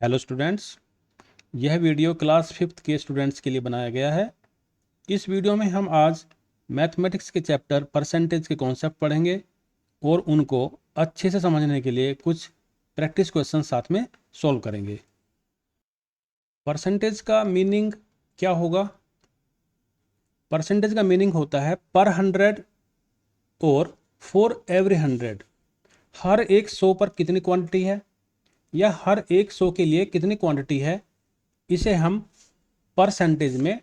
Hello students, यह video class fifth के students के लिए बनाया गया है। इस वीडियो में हम आज मैथमेटिक्स के चैप्टर परसेंटेज के कॉन्सेप्ट पढ़ेंगे और उनको अच्छे से समझने के लिए कुछ प्रैक्टिस क्वेश्चन साथ में सॉल्व करेंगे। परसेंटेज का मीनिंग क्या होगा? परसेंटेज का मीनिंग होता है पर 100 और फॉर एवरी 100। हर एक 100 पर कितनी क्वांटिटी है या हर एक 100 के लिए कितनी क्वांटिटी है, इसे हम परसेंटेज में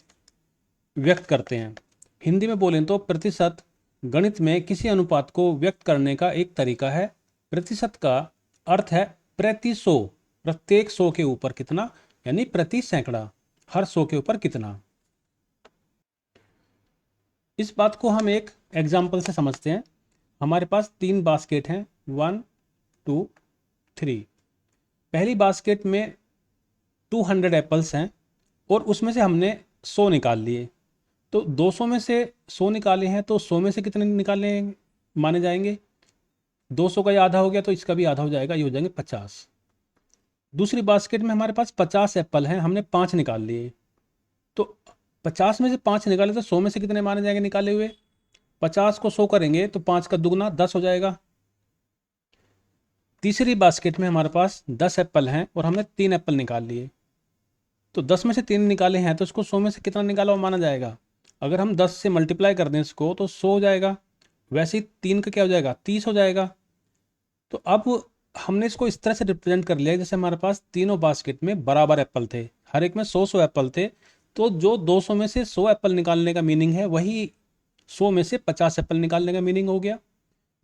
व्यक्त करते हैं। हिंदी में बोलें तो प्रतिशत गणित में किसी अनुपात को व्यक्त करने का एक तरीका है। प्रतिशत का अर्थ है प्रति 100, प्रत्येक 100 के ऊपर कितना, यानी प्रति सैकड़ा, हर 100 के ऊपर कितना। इस बात को हम एक एग्जाम्पल से समझते हैं। हमारे पास 3 बास्केट हैं, 1 2 3। पहली बास्केट में 200 एप्पल्स हैं और उसमें से हमने 100 निकाल लिए। तो 200 में से 100 निकाले हैं तो 100 में से कितने निकालने माने जाएंगे? 200 का ये आधा हो गया तो इसका भी आधा हो जाएगा, ये हो जाएंगे 50। दूसरी बास्केट में हमारे पास 50 एप्पल हैं, हमने 5 निकाल लिए। तो 50 में से 5 निकाले तो 100 में से कितने माने जाएंगे निकाले हुए? 50 को 100 करेंगे तो 5 का दुगना 10 हो जाएगा। तीसरी बास्केट में हमारे पास 10 एप्पल हैं और हमने 3 एप्पल निकाल लिए। तो 10 में से 3 निकाले हैं तो इसको 100 में से कितना निकाला हुआ माना जाएगा? अगर हम 10 से मल्टीप्लाई कर दें इसको तो 100 हो जाएगा। वैसे ही 3 का क्या हो जाएगा? 30 हो जाएगा। तो अब हमने इसको इस तरह से रिप्रेजेंट कर लिया जैसे हमारे पास तीनों बास्केट में बराबर एप्पल थे, हर एक में 100 एप्पल थे। तो जो 200 में से 100 एप्पल निकालने का मीनिंग है वही 100 में से 50 एप्पल निकालने का मीनिंग हो गया।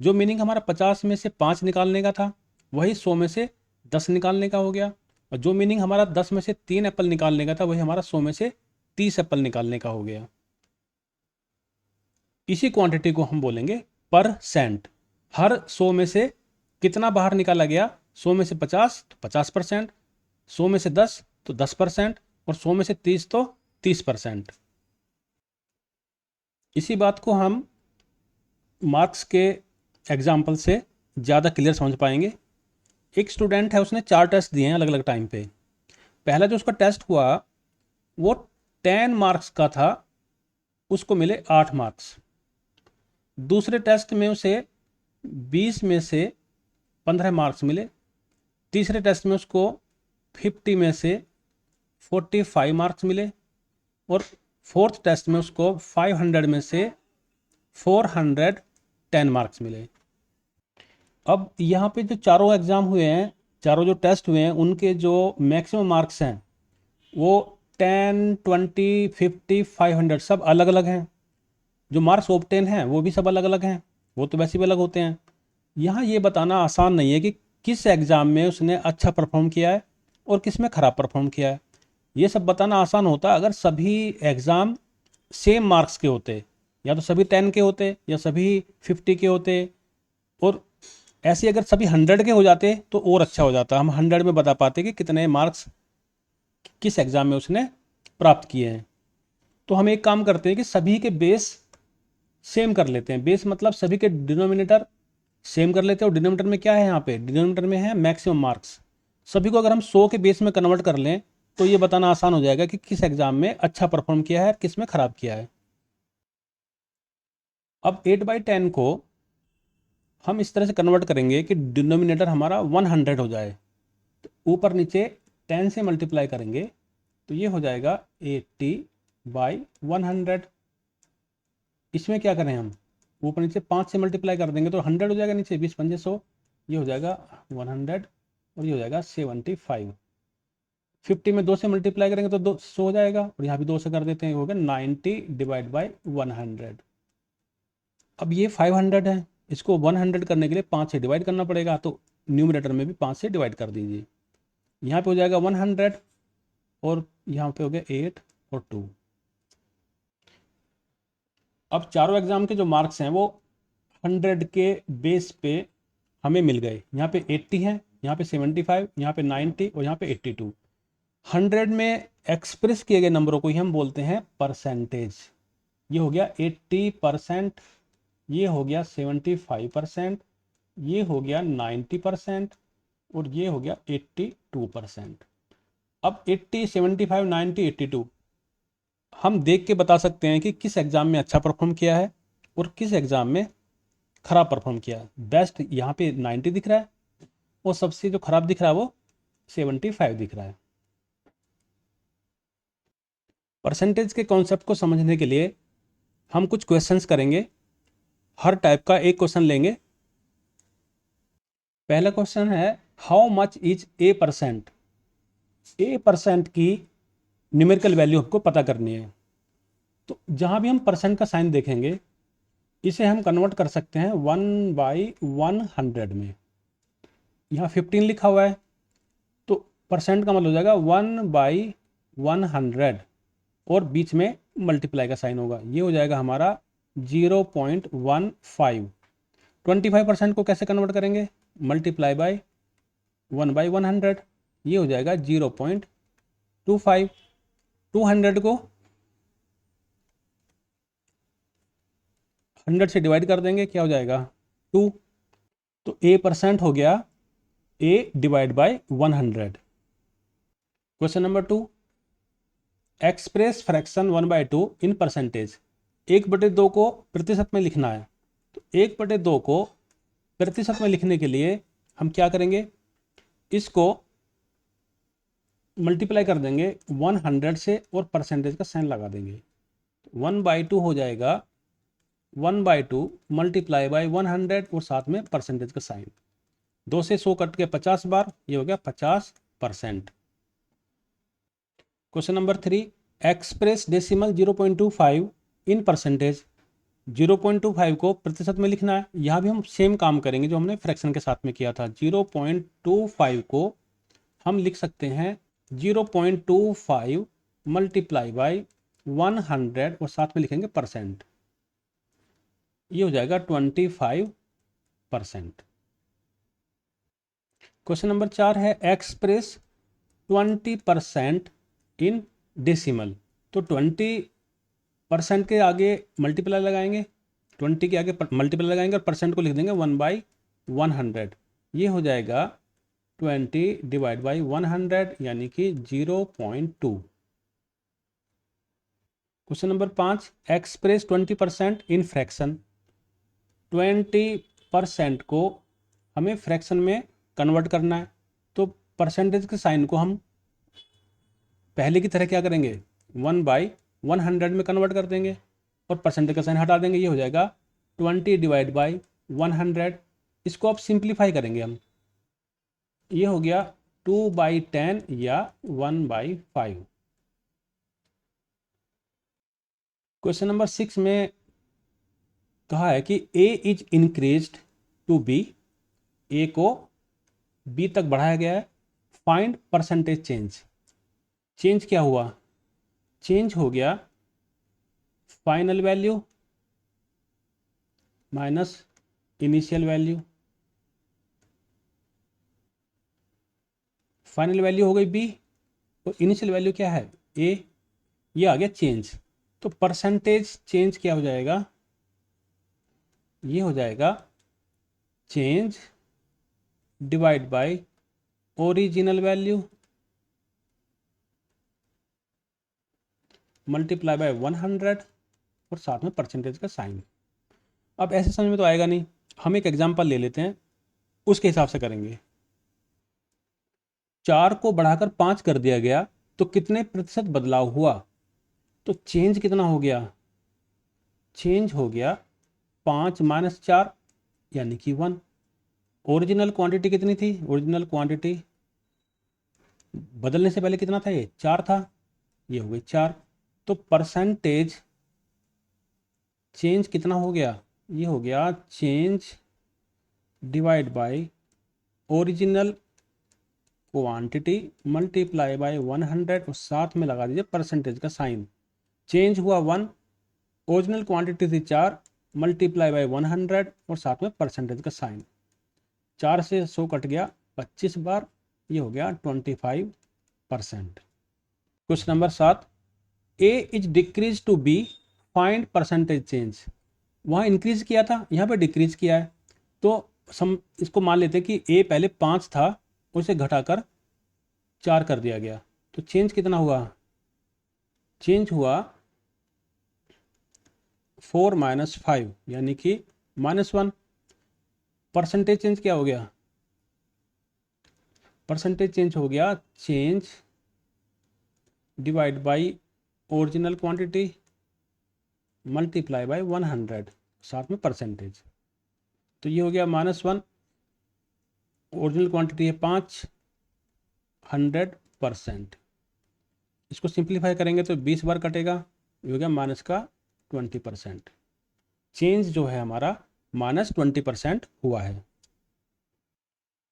जो मीनिंग हमारा 50 में से 5 निकालने का था वही 100 में से 10 निकालने का हो गया। और जो मीनिंग हमारा 10 में से 3 एप्पल निकालने का था वही हमारा 100 में से 30 एप्पल निकालने का हो गया। इसी क्वांटिटी को हम बोलेंगे परसेंट। हर 100 में से कितना बाहर निकाला गया? 100 में से 50 तो 50%, 100 में से 10 तो 10%, और 100 में से 30 तो 30%। इसी बात को हम मार्क्स के एग्जाम्पल से ज़्यादा क्लियर समझ पाएंगे। एक स्टूडेंट है, उसने 4 टेस्ट दिए हैं अलग अलग टाइम पे। पहला जो उसका टेस्ट हुआ वो 10 मार्क्स का था, उसको मिले 8 मार्क्स। दूसरे टेस्ट में उसे 20 में से 15 मार्क्स मिले। तीसरे टेस्ट में उसको 50 में से 45 मार्क्स मिले। और फोर्थ टेस्ट में उसको 500 में से 410 मार्क्स मिले। अब यहाँ पे जो चारों एग्ज़ाम हुए हैं, चारों जो टेस्ट हुए हैं, उनके जो मैक्सिमम मार्क्स हैं वो 10, 20, 50, 500 सब अलग अलग हैं। जो मार्क्स ऑब्टेन हैं वो भी सब अलग अलग हैं, वो तो वैसे भी अलग होते हैं। यहाँ ये बताना आसान नहीं है कि किस एग्ज़ाम में उसने अच्छा परफॉर्म किया है और किस में ख़राब परफॉर्म किया है। ये सब बताना आसान होता अगर सभी एग्ज़ाम सेम मार्क्स के होते, या तो सभी 10 के होते या सभी 50 के होते। और ऐसे अगर सभी 100 के हो जाते तो और अच्छा हो जाता, हम 100 में बता पाते कि कितने मार्क्स किस एग्ज़ाम में उसने प्राप्त किए हैं। तो हम एक काम करते हैं कि सभी के बेस सेम कर लेते हैं। बेस मतलब सभी के डिनोमिनेटर सेम कर लेते हैं। और डिनोमिनेटर में क्या है? यहाँ पे डिनोमिनेटर में है मैक्सिमम मार्क्स। सभी को अगर हम 100 के बेस में कन्वर्ट कर लें तो ये बताना आसान हो जाएगा कि किस एग्जाम में अच्छा परफॉर्म किया है, किस में खराब किया है। अब 8/10 को हम इस तरह से कन्वर्ट करेंगे कि डिनोमिनेटर हमारा 100 हो जाए। तो ऊपर नीचे 10 से मल्टीप्लाई करेंगे तो ये हो जाएगा 80/100। इसमें क्या करें हम? ऊपर नीचे 5 से मल्टीप्लाई कर देंगे तो 100 हो जाएगा, नीचे 20 पंजे 100, ये हो जाएगा 100 और ये हो जाएगा 75। 50 में 2 से मल्टीप्लाई करेंगे तो 200 हो जाएगा, और यहाँ भी 2 से कर देते हैं, हो गया 90/100। अब ये 500 है, इसको 100 करने के लिए 5 से डिवाइड करना पड़ेगा, तो न्यूमरेटर में भी 5 से डिवाइड कर दीजिए। यहाँ पे हो जाएगा 100 और यहाँ पे हो गया 8 और 2। अब चारों एग्जाम के जो मार्क्स हैं वो 100 के बेस पे हमें मिल गए। यहाँ पे 80 है, यहाँ पे 75, यहाँ पे 90 और यहाँ पे 82। 100 में एक्सप्रेस किए गए नंबरों को ही हम बोलते हैं परसेंटेज। ये हो गया 80%, ये हो गया 75%, ये हो गया 90% और ये हो गया 82%। अब 80, 75, 90, 82 हम देख के बता सकते हैं कि किस एग्ज़ाम में अच्छा परफॉर्म किया है और किस एग्ज़ाम में ख़राब परफॉर्म किया है। बेस्ट यहाँ पे 90 दिख रहा है और सबसे जो ख़राब दिख रहा है वो 75 दिख रहा है। परसेंटेज के कॉन्सेप्ट को समझने के लिए हम कुछ क्वेश्चंस करेंगे। हर टाइप का एक क्वेश्चन लेंगे। पहला क्वेश्चन है how much is a percent. A percent की न्यूमेरिकल वैल्यू आपको पता करनी है। तो जहाँ भी हम परसेंट का साइन देखेंगे इसे हम कन्वर्ट कर सकते हैं 1/100 में। यहाँ 15 लिखा हुआ है तो परसेंट का मतलब हो जाएगा 1/100 और बीच में मल्टीप्लाई का साइन होगा। ये हो जाएगा हमारा 0.15। 25% को कैसे कन्वर्ट करेंगे? मल्टीप्लाई बाय 1/100, ये हो जाएगा 0.25। 200 को 100 से डिवाइड कर देंगे, क्या हो जाएगा 2। तो ए परसेंट हो गया A divide by 100। Question number 2, express fraction 1/2 in percentage. 1/2 को प्रतिशत में लिखना है। तो 1/2 को प्रतिशत में लिखने के लिए हम क्या करेंगे? इसको मल्टीप्लाई कर देंगे 100 से और परसेंटेज का साइन लगा देंगे। 1/2 हो जाएगा 1/2 मल्टीप्लाई बाय 100 और साथ में परसेंटेज का साइन। 2 से 100 कट के 50 बार, ये हो गया 50%। Question number 3, express decimal 0.25 in percentage. 0.25 को प्रतिशत में लिखना है। यहाँ भी हम सेम काम करेंगे जो हमने फ्रैक्शन के साथ में किया था। 0.25 को हम लिख सकते हैं 0.25 मल्टीप्लाई बाय 100 और साथ में लिखेंगे परसेंट, ये हो जाएगा 25%। क्वेश्चन नंबर 4 है एक्सप्रेस 20% इन डेसिमल। तो 20% के आगे मल्टीप्लाई लगाएंगे, 20 के आगे मल्टीप्लाई लगाएंगे और परसेंट को लिख देंगे 1/100, ये हो जाएगा 20 डिवाइड बाई 100 यानी कि 0.2। Question number 5, express 20% in fraction. 20% को हमें फ्रैक्शन में कन्वर्ट करना है। तो परसेंटेज के साइन को हम पहले की तरह क्या करेंगे? 1/100 में कन्वर्ट कर देंगे और परसेंटेज का साइन हटा देंगे, ये हो जाएगा 20 डिवाइड बाई 100। इसको अब सिंप्लीफाई करेंगे हम, ये हो गया 2/10 या 1/5। क्वेश्चन नंबर 6 में कहा है कि ए इज इंक्रीज्ड टू बी। ए को बी तक बढ़ाया गया है। Find percentage change. चेंज क्या हुआ? चेंज हो गया final value minus initial value. Final value हो गई बी और इनिशियल वैल्यू क्या है? ए। ये आ गया चेंज। तो परसेंटेज चेंज क्या हो जाएगा? ये हो जाएगा change divide by original value multiply by 100 और साथ में परसेंटेज का साइन। अब ऐसे समझ में तो आएगा नहीं, हम एक एग्जांपल ले लेते हैं, उसके हिसाब से करेंगे। 4 को बढ़ाकर 5 कर दिया गया तो कितने प्रतिशत बदलाव हुआ? तो चेंज कितना हो गया? चेंज हो गया 5 - 4 यानी कि 1। ओरिजिनल क्वांटिटी कितनी थी? ओरिजिनल क्वांटिटी बदलने से पहले कितना था? ये 4 था, ये हो गई 4। तो परसेंटेज चेंज कितना हो गया? ये हो गया change divide by original quantity multiply by 100 और साथ में लगा दीजिए परसेंटेज का साइन। चेंज हुआ 1, ओरिजिनल क्वांटिटी थी 4 मल्टीप्लाई बाय 100 और साथ में परसेंटेज का साइन। 4 से 100 कट गया 25 बार, ये हो गया 25%। Question number 7, A is decrease to B, find percentage change. वहाँ इंक्रीज किया था, यहाँ पे डिक्रीज किया है। तो इसको मान लेते हैं कि ए पहले 5 था, उसे घटाकर 4 कर दिया गया। तो चेंज कितना हुआ, चेंज हुआ 4 - 5 यानी कि -1। परसेंटेज चेंज क्या हो गया, परसेंटेज चेंज हो गया change divide by original quantity multiply by 100 साथ में परसेंटेज। तो ये हो गया -1, ओरिजिनल क्वांटिटी है 5, 100%। इसको सिंप्लीफाई करेंगे तो 20 बार कटेगा, ये हो गया माइनस का 20%। चेंज जो है हमारा -20% हुआ है।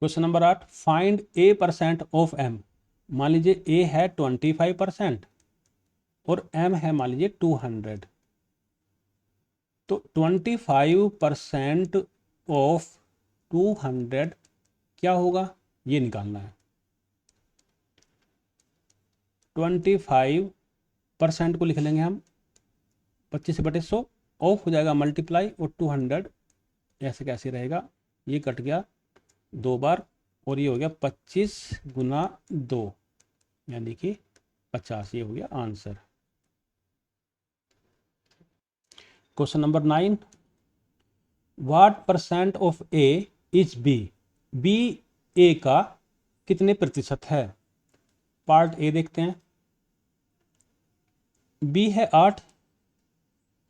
Question number 8, find A% of M। मान लीजिए A है 25% और M है मान लीजिए 200। तो 25% ऑफ 200 क्या होगा, ये निकालना है। 25% को लिख लेंगे हम 25/100, ऑफ हो जाएगा मल्टीप्लाई, और 200 ऐसे कैसे रहेगा, ये कट गया 2 बार, और ये हो गया 25 गुना 2 यानी कि 50। ये हो गया answer. Question number 9, what percent of A is B. B A का कितने प्रतिशत है। पार्ट ए देखते हैं। बी है 8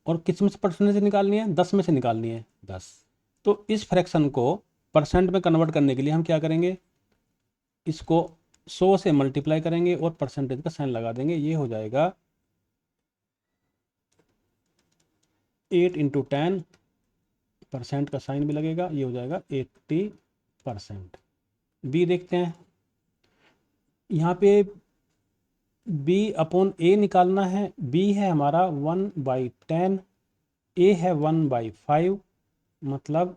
और किस में से परसेंटेज निकालनी है, 10 में से निकालनी है 10। तो इस फ्रैक्शन को परसेंट में कन्वर्ट करने के लिए हम क्या करेंगे, इसको 100 से मल्टीप्लाई करेंगे और परसेंटेज का साइन लगा देंगे। ये हो जाएगा 8 × 10, परसेंट का साइन भी लगेगा, ये हो जाएगा 80%। बी देखते हैं। यहाँ पे B/A निकालना है। B है हमारा 1/10, A है 1/5, मतलब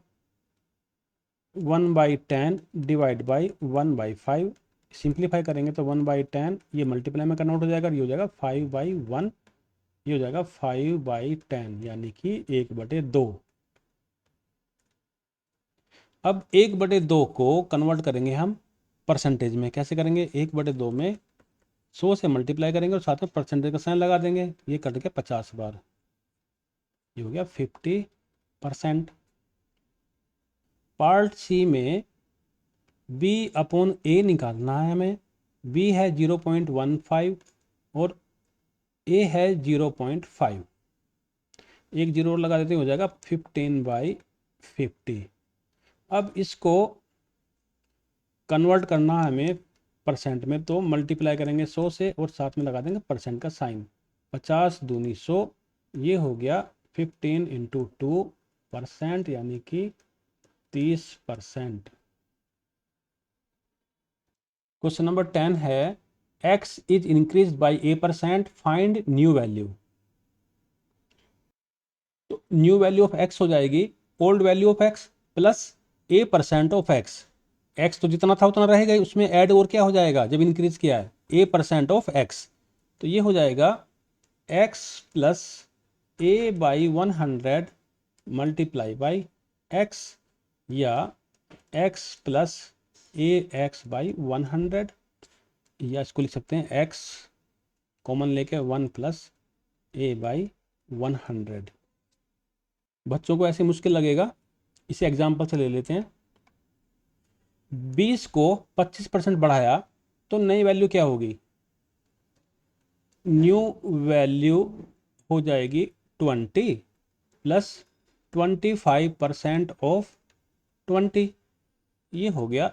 1/10 डिवाइड बाई 1/5। सिंप्लीफाई करेंगे तो 1/10 ये मल्टीप्लाई में कन्वर्ट हो जाएगा, ये हो जाएगा 5/1, ये हो जाएगा 5/10 यानी कि 1/2। अब 1/2 को कन्वर्ट करेंगे हम परसेंटेज में। कैसे करेंगे, 1/2 में 100 से मल्टीप्लाई करेंगे और साथ में परसेंटेज का साइन लगा देंगे। ये कट के 50 बार, ये हो गया 50%। पार्ट सी में B/A निकालना है हमें। B है 0.15 और A है 0.5। एक जीरो और लगा देते हैं, हो जाएगा 15/50। अब इसको कन्वर्ट करना है हमें परसेंट में, तो मल्टीप्लाई करेंगे 100 से और साथ में लगा देंगे परसेंट का साइन। 50 दूनी 100, ये हो गया 15 × 2% यानी कि 30%। क्वेश्चन नंबर 10 है, x is increase by A%, find new value. तो न्यू वैल्यू ऑफ x हो जाएगी old value of x plus A% of x। x तो जितना था उतना रहेगा, उसमें ऐड और क्या हो जाएगा जब इंक्रीज किया है, A% ऑफ x। तो ये हो जाएगा x plus A/100 multiply by x, या x प्लस AX/100, या इसको लिख सकते हैं x कॉमन लेके 1 प्लस A/100। बच्चों को ऐसे मुश्किल लगेगा, इसे एग्जाम्पल से ले लेते हैं। 20 को 25% बढ़ाया तो नई वैल्यू क्या होगी, न्यू वैल्यू हो जाएगी 20 प्लस 25% ऑफ 20। ये हो गया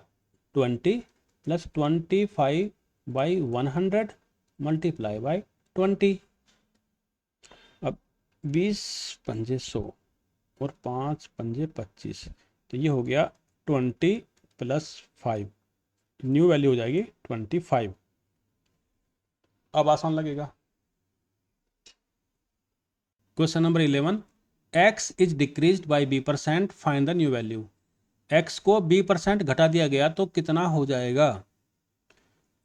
20 प्लस 25/100 मल्टीप्लाई बाई 20। अब 20 पंजे 100 और 5 पंजे 25, तो ये हो गया 20 प्लस 5, न्यू वैल्यू हो जाएगी 25। अब आसान लगेगा। Question number 11, x is decreased by B%, find the new value. x को B% घटा दिया गया तो कितना हो जाएगा।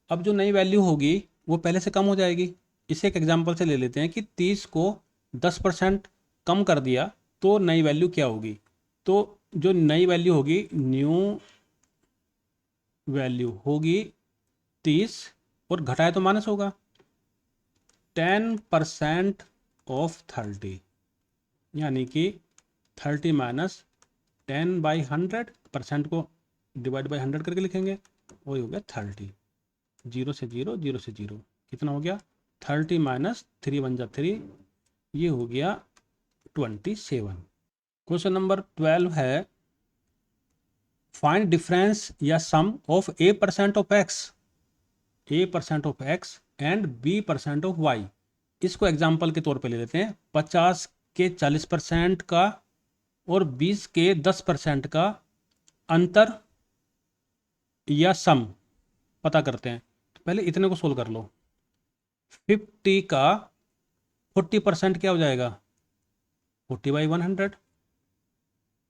अब जो नई वैल्यू होगी वो पहले से कम हो जाएगी। इसे एक एग्जांपल से ले लेते हैं कि 30 को 10% कम कर दिया तो नई वैल्यू क्या होगी। तो जो नई वैल्यू होगी, न्यू वैल्यू होगी 30 और घटाए तो माइनस होगा। 10% ऑफ 30, यानी कि 30 माइनस 10/100, परसेंट को डिवाइड बाई 100 करके लिखेंगे, वही हो गया 30। 0 से 0, 0 से 0, कितना हो गया 30 माइनस 3 1 जा 3, ये हो गया 27। क्वेश्चन नंबर 12 है, फाइंड डिफरेंस या sum of A% of x, A% of x and B% of y। इसको एग्जाम्पल के तौर पे ले लेते हैं। 50 के 40% का और 20 के 10% का अंतर या सम पता करते हैं। तो पहले इतने को सोल्व कर लो। 50 का 40% क्या हो जाएगा, 40/100।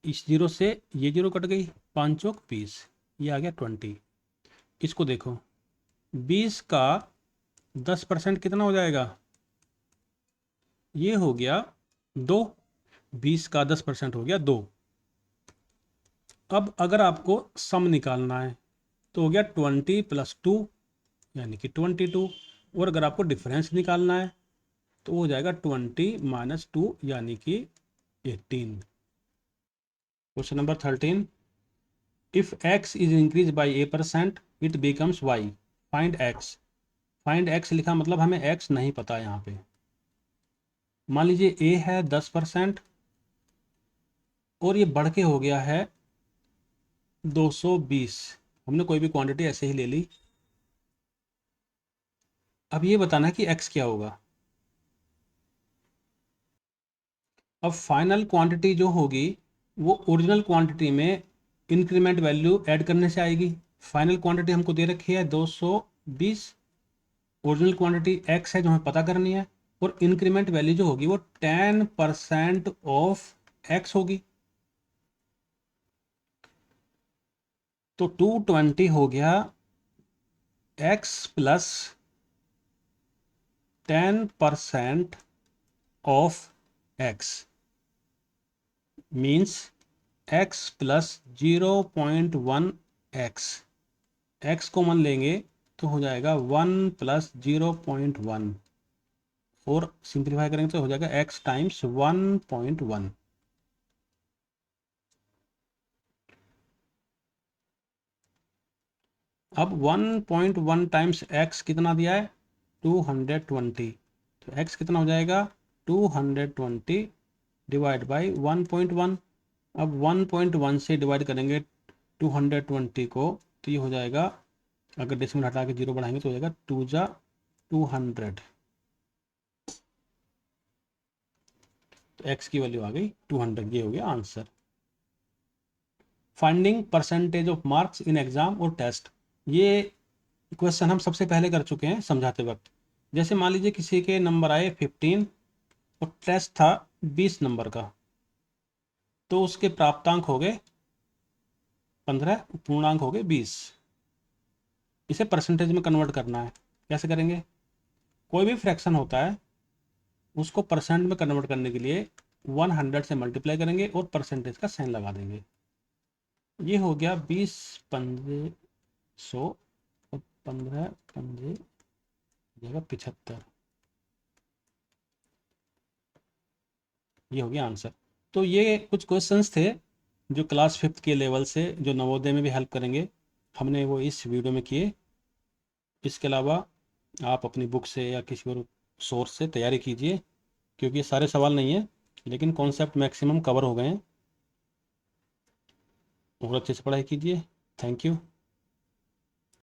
इस जीरो से ये जीरो कट गई, 5 चौक 20, ये आ गया 20। इसको देखो, 20 का 10% कितना हो जाएगा, ये हो गया 2। 20 का 10% हो गया 2। अब अगर आपको सम निकालना है तो हो गया 20 + 2 यानी कि 22। और अगर आपको डिफरेंस निकालना है तो हो जाएगा 20 - 2 यानी कि 18। Question number 13, if x is increase by A% it becomes y, find x। Find x लिखा मतलब हमें x नहीं पता यहाँ पे। मान लीजिए a है 10% और ये बढ़ के हो गया है 220। हमने कोई भी क्वांटिटी ऐसे ही ले ली। अब ये बताना है कि x क्या होगा। अब फाइनल क्वांटिटी जो होगी वो ओरिजिनल क्वांटिटी में इंक्रीमेंट वैल्यू ऐड करने से आएगी। फाइनल क्वांटिटी हमको दे रखी है 220, ओरिजिनल क्वांटिटी x है जो हमें पता करनी है, और इंक्रीमेंट वैल्यू जो होगी वो 10% ऑफ x होगी। तो 220 हो गया x plus 10% of x means x plus 0.1x। x को मान लेंगे तो हो जाएगा 1 + 0.1, और सिंप्लीफाई करेंगे तो हो जाएगा x टाइम्स 1.1। अब 1.1 टाइम्स x कितना दिया है, 220। तो x कितना हो जाएगा 220 डिवाइड बाई 1.1। अब 1.1 से डिवाइड करेंगे 220 को तो ये हो जाएगा, अगर डेसिमल हटा के 0 बढ़ाएंगे तो हो जाएगा 2 जा 200। तो x की वैल्यू आ गई 200, ये हो गया answer. Finding percentage of marks in exam और टेस्ट, ये क्वेश्चन हम सबसे पहले कर चुके हैं समझाते वक्त। जैसे मान लीजिए किसी के नंबर आए 15 और टेस्ट था 20 नंबर का, तो उसके प्राप्तांक हो गए 15, पूर्णांक हो गए 20। इसे परसेंटेज में कन्वर्ट करना है। कैसे करेंगे, कोई भी फ्रैक्शन होता है उसको परसेंट में कन्वर्ट करने के लिए 100 से मल्टीप्लाई करेंगे और परसेंटेज का साइन लगा देंगे। ये हो गया 20 पंजे 100 और 15 पंजे जगह 75, ये हो गया आंसर। तो ये कुछ क्वेश्चंस थे जो क्लास 5th के लेवल से, जो नवोदय में भी हेल्प करेंगे, हमने वो इस वीडियो में किए। इसके अलावा आप अपनी बुक से या किसी और सोर्स से तैयारी कीजिए, क्योंकि ये सारे सवाल नहीं है लेकिन कॉन्सेप्ट मैक्सिमम कवर हो गए हैं। और अच्छे से पढ़ाई कीजिए। Thank you.